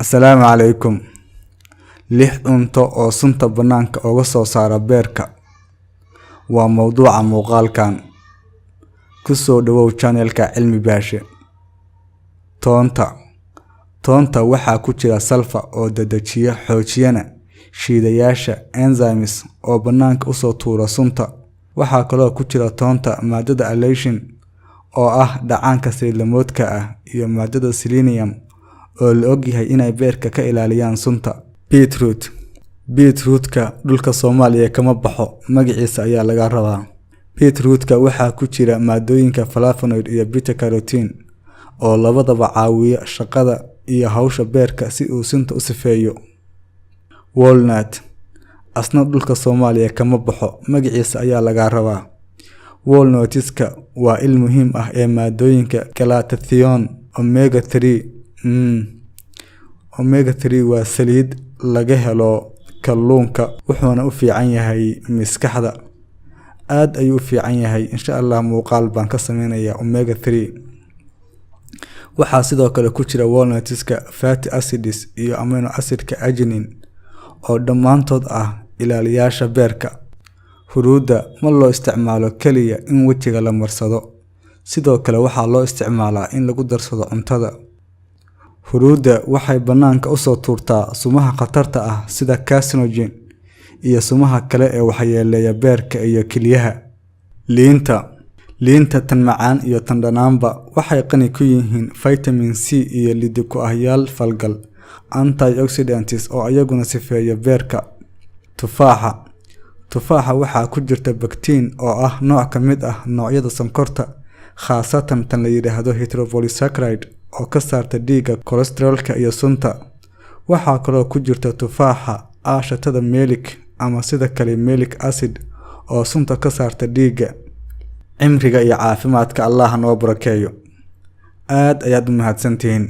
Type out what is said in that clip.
Assalaamu calaykum. Lix cunto oo sunta banaanka uga soo saara beerka waa mowduuca muuqaalkan. Ku soo dhawow channelka Cilmi Baashe. Toonta waxaa ku jira sulfur oo dedejiya xoojiyana shiidayaasha enzymes oo banaanka u soo tuura sunta. Waxaa kaloo ku jira toonta maadada allicin oo ah dhacaanka siliimoodka ah iyo maadada selenium oo la og yahay inay beerka ka ilaaliyaan sunta. Beetrootka dhulka Soomaaliya kama baxo, magaciisa ayaa laga rabaa. Beetrootka waxaa ku jira maadooyinka flavonoid iyo beta carotene oo labadaba caawiya shaqada iyo hawsha beerka si uu sunta u sifeeyo. Walnut asna dhulka Soomaaliya kama baxo, magaciisa ayaa laga rabaa. Walnutska waa il muhiim ah ee maadooyinka glutathione omega 3. Omega 3 waa saliid laga helo kalluunka, wuxuuna u fiican yahay maskaxda. Aad ayuu u fiican yahay. Insha Allah muuqaal baan ka sameynayaa omega 3. Waxaa sidoo kale ku jira walnutska fatty acids iyo amino acidka arginine oo dhammaantood ah ilaaliyaasha beerka. Huruudda ma loo isticmaalo kaliya in wajiga la marsado, sidoo kale waxaa loo isticmaalaa in lagu darsado cuntada. Huruudda waxay banaanka u soo tuurtaa sumaha khatarta ah sida carcinogen iyo sumaha kale ee waxyeeleeya beerka iyo kilyaha. Liinta tan macaan iyo tan dhanaanba waxay qani ku yihiin vitamin C iyo liddi ku ahyaal falgal antioxidants oo ayaguna sifeeya beerka. Tufaaxa waxaa ku jirta pectin oo ah nooc ka mid ah noocyada sonkorta, khaasatan tan la yiraahdo heteropolysaccharide oo ka saarta dhiigga kolestaroolka iyo sunta. Waxaa kaloo ku jirta tufaaxa aashatada malic ama sida kale malic acid oo sunta ka saarta dhiigga. Cimriga iyo caafimaadka Allah noo barakeeyo. Aad ayaad u mahadsantihiin.